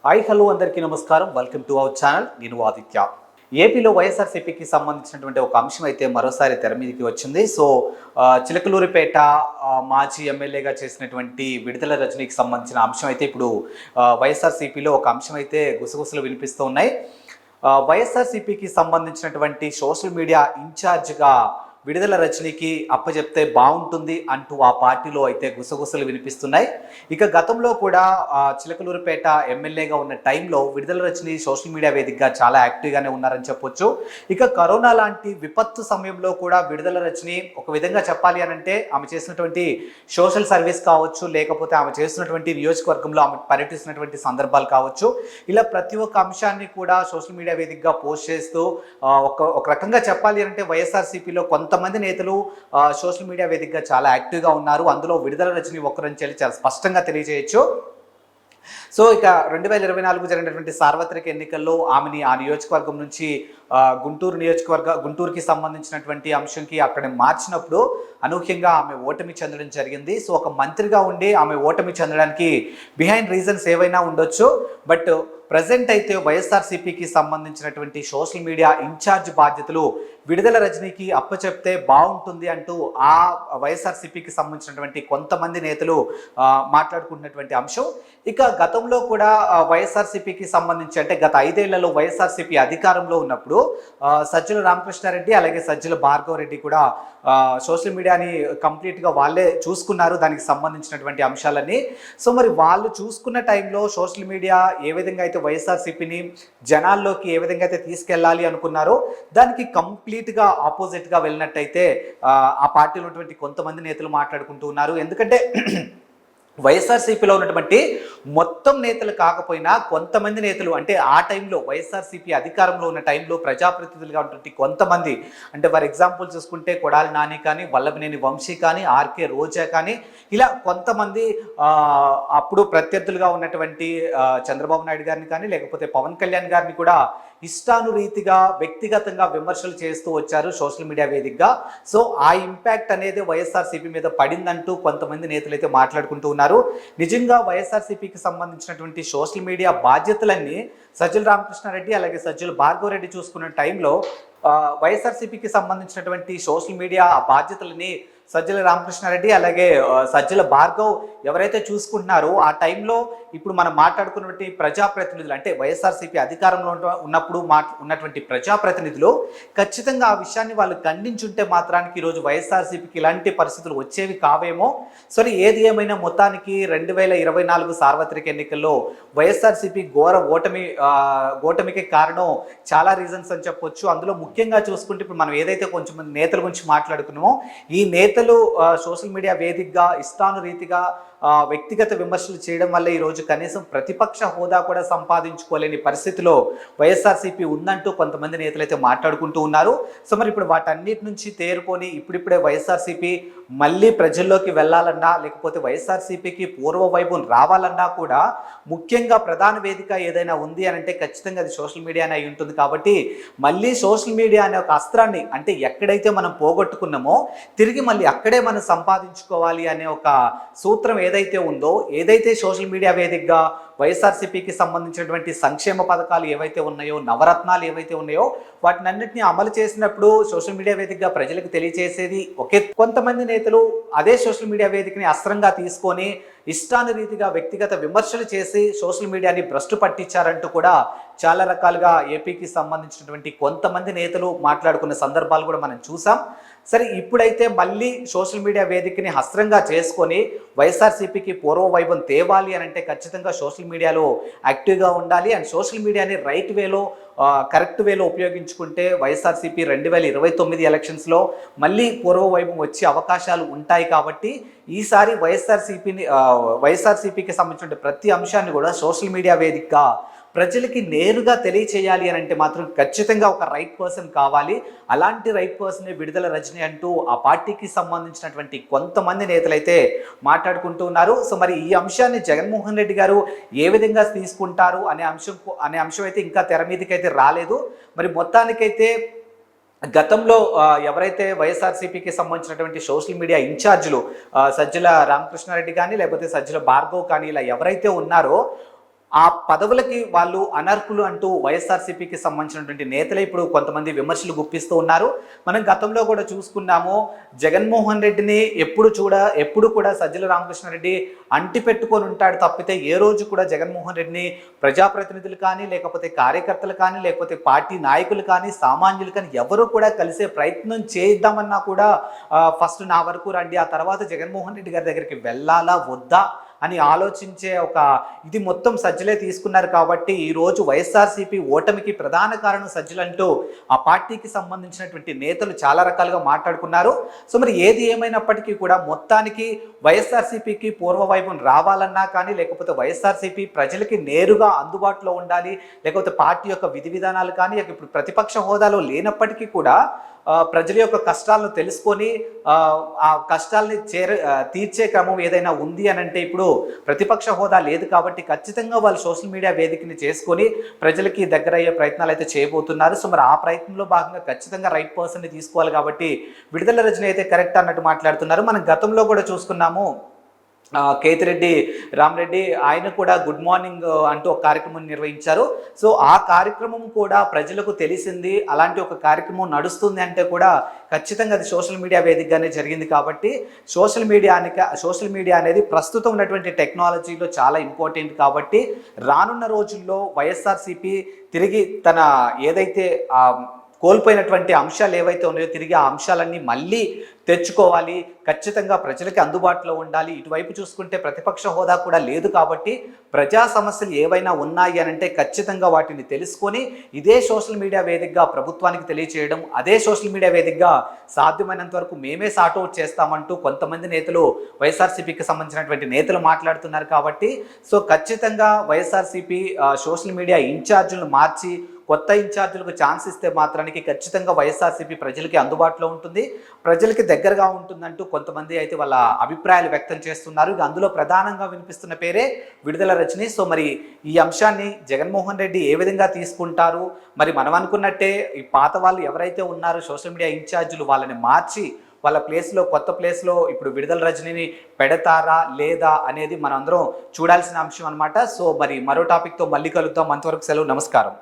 Hi hello అందరికీ నమస్కారం. Welcome to our channel. నేను ఆదిత్య. ఏపీలో వైఎస్ఆర్సీపీకి సంబంధించినటువంటి ఒక అంశం అయితే మరోసారి తెర మీదకి వచ్చింది. చిలకలూరిపేట మాజీ ఎమ్మెల్యేగా చేసినటువంటి విడుదల రజనీకి సంబంధించిన అంశం అయితే ఇప్పుడు వైఎస్ఆర్సీపీలో ఒక అంశం అయితే గుసగుసలు వినిపిస్తూ ఉన్నాయి. వైఎస్ఆర్సీపీకి సంబంధించినటువంటి సోషల్ మీడియా ఇన్ఛార్జ్గా విడుదల రజనీకి అప్పచెప్తే బాగుంటుంది అంటూ ఆ పార్టీలో అయితే గుసగుసలు వినిపిస్తున్నాయి. ఇక గతంలో కూడా చిలకలూరిపేట ఎమ్మెల్యేగా ఉన్న టైంలో విడుదల రజనీ సోషల్ మీడియా వేదికగా చాలా యాక్టివ్గానే ఉన్నారని చెప్పొచ్చు. ఇక కరోనా లాంటి విపత్తు సమయంలో కూడా విడుదల రజనీ ఒక విధంగా చెప్పాలి అని అంటే ఆమె చేసినటువంటి సోషల్ సర్వీస్ కావచ్చు, లేకపోతే ఆమె చేస్తున్నటువంటి నియోజకవర్గంలో ఆమె పర్యటిస్తున్నటువంటి సందర్భాలు కావచ్చు, ఇలా ప్రతి ఒక్క అంశాన్ని కూడా సోషల్ మీడియా వేదికగా పోస్ట్ చేస్తూ ఒక రకంగా చెప్పాలి అంటే వైఎస్ఆర్సీపీలో కొంతమంది నేతలు సోషల్ మీడియా వేదికగా చాలా యాక్టివ్గా ఉన్నారు. అందులో విడుదల రజనీ ఒక్కరని చాలా స్పష్టంగా తెలియజేయచ్చు. ఇక 2024 జరిగినటువంటి సార్వత్రిక ఎన్నికల్లో ఆమెని ఆ నియోజకవర్గం నుంచి గుంటూరుకి సంబంధించినటువంటి అంశంకి అక్కడ మార్చినప్పుడు అనూహ్యంగా ఆమె ఓటమి చెందడం జరిగింది. ఒక మంత్రిగా ఉండి ఆమె ఓటమి చెందడానికి బిహైండ్ రీజన్స్ ఏవైనా ఉండొచ్చు. బట్ ప్రజెంట్ అయితే వైఎస్ఆర్సీపీకి సంబంధించినటువంటి సోషల్ మీడియా ఇన్ఛార్జ్ బాధ్యతలు విడుదల రజనీకి అప్పచెప్తే బాగుంటుంది అంటూ ఆ వైఎస్ఆర్సీపీకి సంబంధించినటువంటి కొంతమంది నేతలు మాట్లాడుకుంటున్నటువంటి అంశం. ఇక గతంలో కూడా వైఎస్ఆర్సీపీకి సంబంధించి అంటే గత 5 ఏళ్లలో వైఎస్ఆర్సీపీ అధికారంలో ఉన్నప్పుడు సజ్జల రామకృష్ణారెడ్డి అలాగే సజ్జల భార్గవ రెడ్డి కూడా సోషల్ మీడియాని కంప్లీట్గా వాళ్ళే చూసుకున్నారు, దానికి సంబంధించినటువంటి అంశాలన్నీ. మరి వాళ్ళు చూసుకున్న టైంలో సోషల్ మీడియా ఏ విధంగా అయితే వైఎస్ఆర్సీపీని జనాల్లోకి ఏ విధంగా అయితే తీసుకెళ్ళాలి అనుకున్నారో దానికి కంప్లీట్గా ఆపోజిట్గా వెళ్ళినట్టయితే ఆ పార్టీలో ఉన్నటువంటి కొంతమంది నేతలు మాట్లాడుకుంటూ ఉన్నారు. ఎందుకంటే వైఎస్ఆర్సీపీలో ఉన్నటువంటి మొత్తం నేతలు కాకపోయినా కొంతమంది నేతలు అంటే ఆ టైంలో వైఎస్ఆర్సీపీ అధికారంలో ఉన్న టైంలో ప్రజాప్రతినిధులుగా ఉన్నటువంటి కొంతమంది అంటే ఫర్ ఎగ్జాంపుల్ చూసుకుంటే కొడాలి నాని కానీ, వల్లభనేని వంశీ కానీ, ఆర్కే రోజా కానీ, ఇలా కొంతమంది అప్పుడు ప్రత్యర్థులుగా ఉన్నటువంటి చంద్రబాబు నాయుడు గారిని కానీ లేకపోతే పవన్ కళ్యాణ్ గారిని కూడా ఇష్టానురీతిగా వ్యక్తిగతంగా విమర్శలు చేస్తూ వచ్చారు సోషల్ మీడియా వేదికగా. ఆ ఇంపాక్ట్ అనేది వైఎస్ఆర్సీపీ మీద పడిందంటూ కొంతమంది నేతలు అయితే మాట్లాడుకుంటూ ఉన్నారు. నిజంగా వైఎస్ఆర్సీపీకి సంబంధించినటువంటి సోషల్ మీడియా బాధ్యతలన్నీ సజ్జల రామకృష్ణారెడ్డి అలాగే సజ్జల భార్గవ రెడ్డి చూసుకున్న టైంలో వైఎస్ఆర్సీపీకి సంబంధించినటువంటి సోషల్ మీడియా బాధ్యతలని సజ్జల రామకృష్ణారెడ్డి అలాగే సజ్జల భార్గవ్ ఎవరైతే చూసుకుంటున్నారో ఆ టైంలో ఇప్పుడు మనం మాట్లాడుకున్నటువంటి ప్రజాప్రతినిధులు అంటే వైఎస్ఆర్సీపీ అధికారంలో ఉన్నప్పుడు ఉన్నటువంటి ప్రజాప్రతినిధులు ఖచ్చితంగా ఆ విషయాన్ని వాళ్ళు ఖండించుంటే మాత్రానికి ఈరోజు వైఎస్ఆర్సీపీకి ఇలాంటి పరిస్థితులు వచ్చేవి కావేమో. ఏది ఏమైనా మొత్తానికి 2024 సార్వత్రిక ఎన్నికల్లో వైఎస్ఆర్సీపీ ఘోర ఓటమికి కారణం చాలా రీజన్స్ అని చెప్పొచ్చు. అందులో ముఖ్యంగా చూసుకుంటే ఇప్పుడు మనం ఏదైతే కొంచెం మంది నేతల గురించి మాట్లాడుకున్నామో ఈ నేతలు సోషల్ మీడియా వేదికగా ఇష్టానురీతిగా వ్యక్తిగత విమర్శలు చేయడం వల్ల ఈరోజు కనీసం ప్రతిపక్ష హోదా కూడా సంపాదించుకోలేని పరిస్థితిలో వైఎస్ఆర్సీపీ ఉందంటూ కొంతమంది నేతలు అయితే మాట్లాడుకుంటూ ఉన్నారు. మరి ఇప్పుడు వాటన్నిటి నుంచి తేరుకొని ఇప్పుడిప్పుడే వైఎస్ఆర్సీపీ మళ్ళీ ప్రజల్లోకి వెళ్ళాలన్నా లేకపోతే వైఎస్ఆర్సీపీకి పూర్వ వైభవం రావాలన్నా కూడా ముఖ్యంగా ప్రధాన వేదిక ఏదైనా ఉంది అని అంటే ఖచ్చితంగా అది సోషల్ మీడియానే అయి ఉంటుంది. కాబట్టి మళ్ళీ సోషల్ మీడియా అనే ఒక అస్త్రాన్ని అంటే ఎక్కడైతే మనం పోగొట్టుకున్నామో తిరిగి మళ్ళీ అక్కడే మనం సంపాదించుకోవాలి అనే ఒక సూత్రం ఏదైతే ఉందో, ఏదైతే సోషల్ మీడియా వేదికగా వైఎస్ఆర్సీపీకి సంబంధించినటువంటి సంక్షేమ పథకాలు ఏవైతే ఉన్నాయో, నవరత్నాలు ఏవైతే ఉన్నాయో వాటినన్నింటినీ అమలు చేసినప్పుడు సోషల్ మీడియా వేదికగా ప్రజలకు తెలియజేసేది ఒకే. కొంతమంది నేతలు అదే సోషల్ మీడియా వేదికని అస్త్రంగా తీసుకొని ఇష్టానురీతిగా వ్యక్తిగత విమర్శలు చేసి సోషల్ మీడియాని భ్రష్టు పట్టించారంటూ కూడా చాలా రకాలుగా ఏపీకి సంబంధించినటువంటి కొంతమంది నేతలు మాట్లాడుకున్న సందర్భాలు కూడా మనం చూసాం. ఇప్పుడైతే మళ్ళీ సోషల్ మీడియా వేదికని అస్త్రంగా చేసుకొని వైఎస్ఆర్సీపీకి పూర్వ వైభవం తేవాలి అని అంటే ఖచ్చితంగా సోషల్ మీడియాలో యాక్టివ్గా ఉండాలి. అండ్ సోషల్ మీడియాని రైట్ వేలో కరెక్ట్ వేలో ఉపయోగించుకుంటే వైఎస్ఆర్సీపీ 2029 ఎలక్షన్స్లో మళ్ళీ పూర్వ వైభవం వచ్చే అవకాశాలు ఉంటాయి. కాబట్టి ఈసారి వైఎస్ఆర్సీపీకి సంబంధించిన ప్రతి అంశాన్ని కూడా సోషల్ మీడియా వేదికగా ప్రజలకి నేరుగా తెలియచేయాలి అని అంటే మాత్రం ఖచ్చితంగా ఒక రైట్ పర్సన్ కావాలి. అలాంటి రైట్ పర్సనే విడుదల రజనీ అంటూ ఆ పార్టీకి సంబంధించినటువంటి కొంతమంది నేతలైతే మాట్లాడుకుంటూ ఉన్నారు. మరి ఈ అంశాన్ని జగన్మోహన్ రెడ్డి గారు ఏ విధంగా తీసుకుంటారు అనే అంశం అయితే ఇంకా తెర మీదకైతే రాలేదు. మరి మొత్తానికైతే గతంలో ఎవరైతే వైఎస్ఆర్సీపీకి సంబంధించినటువంటి సోషల్ మీడియా ఇన్ఛార్జీలు సజ్జల రామకృష్ణారెడ్డి కానీ లేకపోతే సజ్జల భార్గవ్ కానీ ఇలా ఎవరైతే ఉన్నారో ఆ పదవులకి వాళ్ళు అనర్హులు అంటూ వైఎస్ఆర్సీపీకి సంబంధించినటువంటి నేతలే ఇప్పుడు కొంతమంది విమర్శలు గుప్పిస్తూ ఉన్నారు. మనం గతంలో కూడా చూసుకున్నాము, జగన్మోహన్ రెడ్డిని ఎప్పుడు కూడా సజ్జల రామకృష్ణారెడ్డి అంటిపెట్టుకొని ఉంటాడు తప్పితే ఏ రోజు కూడా జగన్మోహన్ రెడ్డిని ప్రజాప్రతినిధులు కానీ, లేకపోతే కార్యకర్తలు కానీ, లేకపోతే పార్టీ నాయకులు కానీ, సామాన్యులు కానీ ఎవరు కూడా కలిసే ప్రయత్నం చేద్దామన్నా కూడా ఫస్ట్ నా వరకు రండి, ఆ తర్వాత జగన్మోహన్ రెడ్డి గారి దగ్గరికి వెళ్ళాలా వద్దా అని ఆలోచించే ఒక ఇది మొత్తం సజ్జలే తీసుకున్నారు. కాబట్టి ఈరోజు వైఎస్ఆర్సీపీ ఓటమికి ప్రధాన కారణం సజ్జలంటూ ఆ పార్టీకి సంబంధించినటువంటి నేతలు చాలా రకాలుగా మాట్లాడుకున్నారు. సో మరి ఏది ఏమైనప్పటికీ కూడా మొత్తానికి వైఎస్ఆర్సీపీకి పూర్వవైభవం రావాలన్నా కానీ, లేకపోతే వైఎస్ఆర్సీపీ ప్రజలకి నేరుగా అందుబాటులో ఉండాలి, లేకపోతే పార్టీ యొక్క విధి విధానాలు కానీ ఇప్పుడు ప్రతిపక్ష హోదాలో లేనప్పటికీ కూడా ప్రజల యొక్క కష్టాలను తెలుసుకొని ఆ కష్టాలని తీర్చే క్రమం ఏదైనా ఉంది అని అంటే ఇప్పుడు ప్రతిపక్ష హోదా లేదు. కాబట్టి ఖచ్చితంగా వాళ్ళు సోషల్ మీడియా వేదికని చేసుకొని ప్రజలకి దగ్గర అయ్యే ప్రయత్నాలు అయితే చేయబోతున్నారు. సో మరి ఆ ప్రయత్నంలో భాగంగా ఖచ్చితంగా రైట్ పర్సన్ని తీసుకోవాలి. కాబట్టి విడుదల రజని అయితే కరెక్ట్ అన్నట్టు మాట్లాడుతున్నారు. మనం గతంలో కూడా చూసుకున్నాము, కేతిరెడ్డి రామరెడ్డి ఆయన కూడా గుడ్ మార్నింగ్ అంటూ ఒక కార్యక్రమం నిర్వహించారు. సో ఆ కార్యక్రమం కూడా ప్రజలకు తెలిసింది, అలాంటి ఒక కార్యక్రమం నడుస్తుంది అంటే కూడా ఖచ్చితంగా అది సోషల్ మీడియా వేదికగానే జరిగింది. కాబట్టి సోషల్ మీడియా అనేది ప్రస్తుతం ఉన్నటువంటి టెక్నాలజీలో చాలా ఇంపార్టెంట్. కాబట్టి రానున్న రోజుల్లో వైఎస్ఆర్సీపీ తిరిగి తన ఏదైతే కోల్పోయినటువంటి అంశాలు ఏవైతే ఉన్నాయో తిరిగి ఆ అంశాలన్నీ మళ్ళీ తెచ్చుకోవాలి, ఖచ్చితంగా ప్రజలకి అందుబాటులో ఉండాలి. ఇటువైపు చూసుకుంటే ప్రతిపక్ష హోదా కూడా లేదు. కాబట్టి ప్రజా సమస్యలు ఏవైనా ఉన్నాయి అని అంటే ఖచ్చితంగా వాటిని తెలుసుకొని ఇదే సోషల్ మీడియా వేదికగా ప్రభుత్వానికి తెలియచేయడం, అదే సోషల్ మీడియా వేదికగా సాధ్యమైనంత వరకు మేమే సార్ట్అవుట్ చేస్తామంటూ కొంతమంది నేతలు వైఎస్ఆర్సీపీకి సంబంధించినటువంటి నేతలు మాట్లాడుతున్నారు. కాబట్టి సో ఖచ్చితంగా వైఎస్ఆర్సీపీ సోషల్ మీడియా ఇన్ఛార్జీలను మార్చి కొత్త ఇన్ఛార్జీలకు ఛాన్స్ ఇస్తే మాత్రానికి ఖచ్చితంగా వైఎస్ఆర్సీపీ ప్రజలకి అందుబాటులో ఉంటుంది, ప్రజలకి దగ్గరగా ఉంటుందంటూ కొంతమంది అయితే వాళ్ళ అభిప్రాయాలు వ్యక్తం చేస్తున్నారు. ఇక అందులో ప్రధానంగా వినిపిస్తున్న పేరే విడుదల రజని. సో మరి ఈ అంశాన్ని జగన్మోహన్ రెడ్డి ఏ విధంగా తీసుకుంటారు, మరి మనం అనుకున్నట్టే ఈ పాత వాళ్ళు ఎవరైతే ఉన్నారో సోషల్ మీడియా ఇన్ఛార్జీలు వాళ్ళని మార్చి వాళ్ళ కొత్త ప్లేస్లో ఇప్పుడు విడుదల రజనిని పెడతారా లేదా అనేది మనం అందరం చూడాల్సిన అంశం అనమాట. సో మరి మరో టాపిక్తో మళ్ళీ కలుద్దాం. అంతవరకు సెలవు, నమస్కారం.